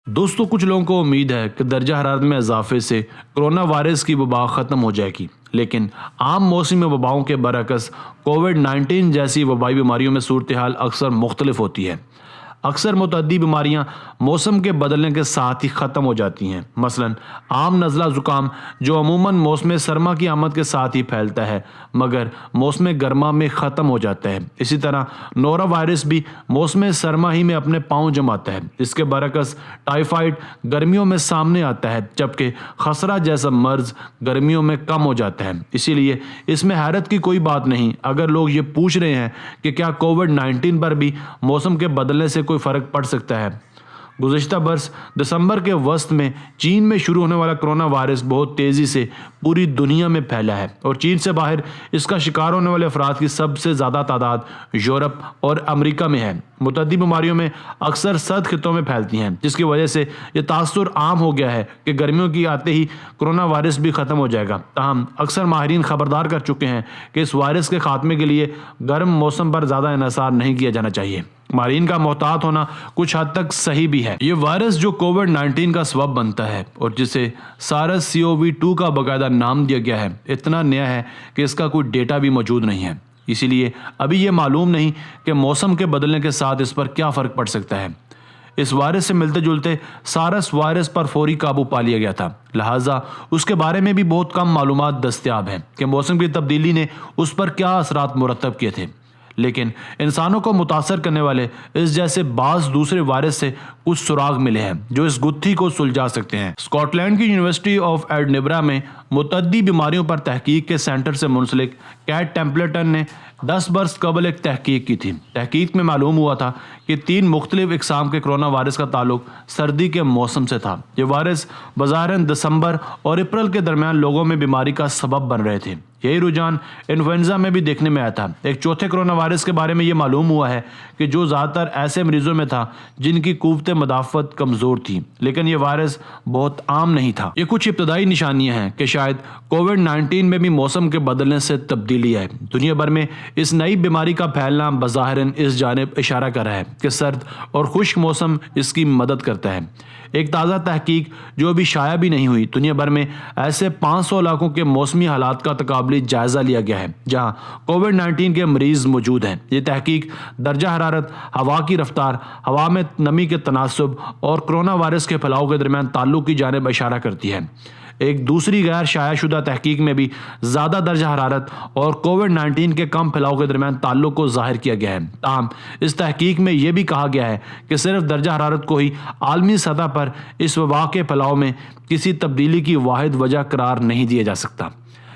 دوستوں، کچھ لوگوں کو امید ہے کہ درجہ حرارت میں اضافے سے کرونا وائرس کی وبا ختم ہو جائے گی، لیکن عام موسمی وباؤں کے برعکس کووڈ-19 جیسی وبائی بیماریوں میں صورتحال اکثر مختلف ہوتی ہے۔ اکثر متعدی بیماریاں موسم کے بدلنے کے ساتھ ہی ختم ہو جاتی ہیں۔ مثلاً عام نزلہ زکام جو عموماً موسم سرما کی آمد کے ساتھ ہی پھیلتا ہے مگر موسم گرما میں ختم ہو جاتا ہے۔ اسی طرح نورا وائرس بھی موسم سرما ہی میں اپنے پاؤں جماتا ہے۔ اس کے برعکس ٹائیفائڈ گرمیوں میں سامنے آتا ہے، جبکہ خسرہ جیسا مرض گرمیوں میں کم ہو جاتا ہے۔ اسی لیے اس میں حیرت کی کوئی بات نہیں اگر لوگ یہ پوچھ رہے ہیں کہ کیا کووڈ-19 پر بھی موسم کے بدلنے سے کوئی فرق پڑ سکتا ہے۔ گزشتہ برس دسمبر کے وسط میں چین میں شروع ہونے والا کرونا وائرس بہت تیزی سے پوری دنیا میں پھیلا ہے اور چین سے باہر اس کا شکار ہونے والے افراد کی سب سے زیادہ تعداد یورپ اور امریکہ میں ہے۔ متعدی بیماریوں میں اکثر سرد خطوں میں پھیلتی ہیں، جس کی وجہ سے یہ تاثر عام ہو گیا ہے کہ گرمیوں کی آتے ہی کرونا وائرس بھی ختم ہو جائے گا۔ تاہم اکثر ماہرین خبردار کر چکے ہیں کہ اس وائرس کے خاتمے کے لیے گرم موسم پر زیادہ انحصار نہیں کیا جانا چاہیے۔ ماہرین کا محتاط ہونا کچھ حد تک صحیح بھی ہے۔ یہ وائرس جو کووڈ-19 کا سبب بنتا ہے اور جسے سارس CoV-2 کا باقاعدہ نام دیا گیا ہے، اتنا نیا ہے کہ اس کا کوئی ڈیٹا بھی موجود نہیں ہے۔ اسی لیے ابھی یہ معلوم نہیں کہ موسم کے بدلنے کے ساتھ اس پر کیا فرق پڑ سکتا ہے۔ اس وائرس سے ملتے جلتے سارس وائرس پر فوری قابو پا لیا گیا تھا، لہٰذا اس کے بارے میں بھی بہت کم معلومات دستیاب ہیں کہ موسم کی تبدیلی نے اس پر کیا اثرات مرتب کیے تھے۔ لیکن انسانوں کو متاثر کرنے والے اس جیسے بعض دوسرے وائرس سے کچھ سراغ ملے ہیں جو اس گتھی کو سلجھا سکتے ہیں۔ اسکاٹ لینڈ کی یونیورسٹی آف ایڈنبرا میں متعدی بیماریوں پر تحقیق کے سینٹر سے منسلک کیٹ ٹیمپلٹن نے 10 برس قبل ایک تحقیق کی تھی۔ تحقیق میں معلوم ہوا تھا کہ 3 مختلف اقسام کے کرونا وائرس کا تعلق سردی کے موسم سے تھا۔ یہ وائرس بظاہر دسمبر اور اپریل کے درمیان لوگوں میں بیماری کا سبب بن رہے تھے۔ یہی رجحان انفلوئنزا میں بھی دیکھنے میں آیا تھا۔ ایک چوتھے کرونا وائرس کے بارے میں یہ معلوم ہوا ہے کہ جو زیادہ تر ایسے مریضوں میں تھا جن کی قوت مدافعت کمزور تھی، لیکن یہ وائرس بہت عام نہیں تھا۔ یہ کچھ ابتدائی نشانیاں ہیں کہ شاید کووڈ-19 میں بھی موسم کے بدلنے سے تبدیلی ہے۔ دنیا بھر میں اس نئی بیماری کا پھیلنا بظاہر اس جانب اشارہ کر رہا ہے کہ سرد اور خشک موسم اس کی مدد کرتا ہے۔ ایک تازہ تحقیق جو ابھی شائع بھی نہیں ہوئی، دنیا بھر میں ایسے 500 علاقوں کے موسمی حالات کا تقابلی جائزہ لیا گیا ہے جہاں کووڈ-19 کے مریض موجود ہیں۔ یہ تحقیق درجہ حرارت، ہوا کی رفتار، ہوا میں نمی کے تناسب اور کرونا وائرس کے پھیلاؤ کے درمیان تعلق کی جانب اشارہ کرتی ہے۔ ایک دوسری غیر شائع شدہ تحقیق میں بھی زیادہ درجہ حرارت اور کووڈ-19 کے کم پھیلاؤ کے درمیان تعلق کو ظاہر کیا گیا ہے۔ تاہم اس تحقیق میں یہ بھی کہا گیا ہے کہ صرف درجہ حرارت کو ہی عالمی سطح پر اس وبا کے پھیلاؤ میں کسی تبدیلی کی واحد وجہ قرار نہیں دیا جا سکتا۔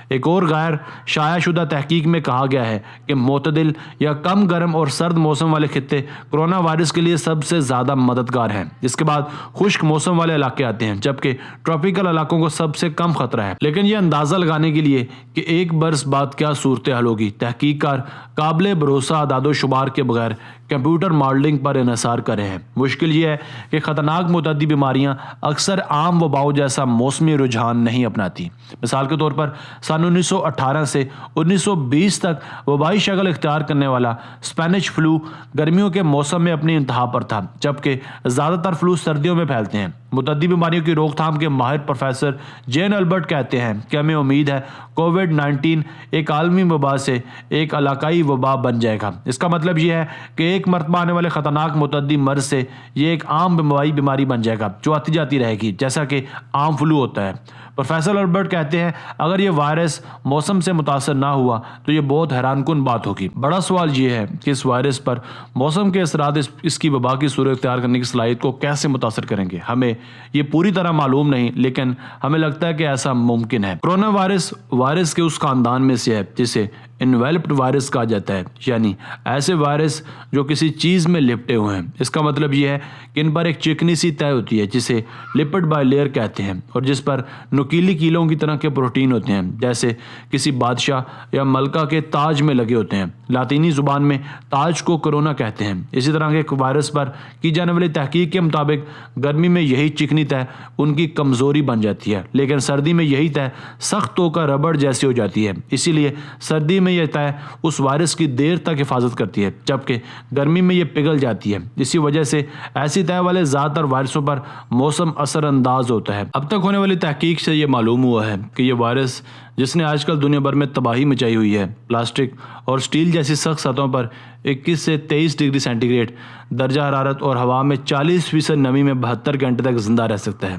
ایک اور غیر شائع شدہ تحقیق میں کہا گیا ہے کہ معتدل یا کم گرم اور سرد موسم والے خطے کرونا وائرس کے لیے سب سے زیادہ مددگار ہیں۔ اس کے بعد خشک موسم والے علاقے آتے ہیں، جبکہ ٹراپیکل علاقوں کو سب سے کم خطرہ ہے۔ لیکن یہ اندازہ لگانے کے لیے کہ ایک برس بعد کیا صورتحال ہوگی، تحقیق کار قابل بھروسہ اعداد و شمار کے بغیر کمپیوٹر ماڈلنگ پر انحصار کر رہے ہیں۔ مشکل یہ ہے کہ خطرناک متعدی بیماریاں اکثر عام وباؤں جیسا موسمی رجحان نہیں اپناتی۔ مثال کے طور پر سن 1918 سے 1920 تک وبائی شکل اختیار کرنے والا اسپینش فلو گرمیوں کے موسم میں اپنی انتہا پر تھا، جبکہ زیادہ تر فلو سردیوں میں پھیلتے ہیں۔ متعدی بیماریوں کی روک تھام کے ماہر پروفیسر جین البرٹ کہتے ہیں کہ ہمیں امید ہے کووڈ-19 ایک عالمی وبا سے ایک علاقائی وبا بن جائے گا۔ اس کا مطلب یہ ہے کہ ایک مرتبہ آنے والے خطرناک متعدی مرض سے یہ ایک عام وبائی بیماری بن جائے گا جو آتی جاتی رہے گی، جیسا کہ عام فلو ہوتا ہے۔ پروفیسر البرٹ کہتے ہیں اگر یہ وائرس موسم سے متاثر نہ ہوا تو یہ بہت حیران کن بات ہوگی۔ بڑا سوال یہ ہے کہ اس وائرس پر موسم کے اثرات اس کی وبا کی صورت اختیار کرنے کی صلاحیت کو کیسے متاثر کریں گے۔ ہمیں یہ پوری طرح معلوم نہیں، لیکن ہمیں لگتا ہے کہ ایسا ممکن ہے۔ کرونا وائرس کے اس خاندان میں سے ہے جسے انویلپڈ وائرس کہا جاتا ہے، یعنی ایسے وائرس جو کسی چیز میں لپٹے ہوئے ہیں۔ اس کا مطلب یہ ہے کہ ان پر ایک چکنی سی طے ہوتی ہے جسے لپڈ بائی لیئر کہتے ہیں اور جس پر نکیلی کیلوں کی طرح کے پروٹین ہوتے ہیں، جیسے کسی بادشاہ یا ملکہ کے تاج میں لگے ہوتے ہیں۔ لاطینی زبان میں تاج کو کرونا کہتے ہیں۔ اسی طرح کے وائرس پر کی جانے والی تحقیق کے مطابق گرمی میں یہی چکنی طے ان کی کمزوری بن جاتی ہے، لیکن سردی میں یہی طے سخت ہو کر ربڑ جیسی ہو جاتی ہے۔ اسی لیے سردی میں میں یہ طے اس وائرس کی دیر تک حفاظت کرتی ہے جبکہ گرمی میں یہ پگھل جاتی ہے۔ اسی وجہ سے ایسی طے والے زیادہ تر وائرسوں پر موسم اثر انداز ہوتا ہے۔ اب تک ہونے والی تحقیق سے یہ معلوم ہوا ہے کہ یہ وائرس جس نے آج کل دنیا بھر میں تباہی مچائی ہوئی ہے، پلاسٹک اور سٹیل جیسی سخت سطحوں پر 21 سے 23 ڈگری سینٹی گریڈ درجہ حرارت اور ہوا میں 40% نمی میں 72 گھنٹے تک زندہ رہ سکتا ہے۔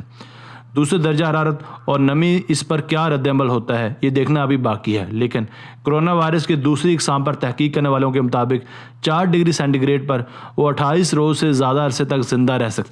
دوسرے درجہ حرارت اور نمی اس پر کیا رد عمل ہوتا ہے یہ دیکھنا ابھی باقی ہے، لیکن کرونا وائرس کی دوسری اقسام پر تحقیق کرنے والوں کے مطابق 4 ڈگری سینٹی گریڈ پر وہ 28 روز سے زیادہ عرصے تک زندہ رہ سکتے ہیں۔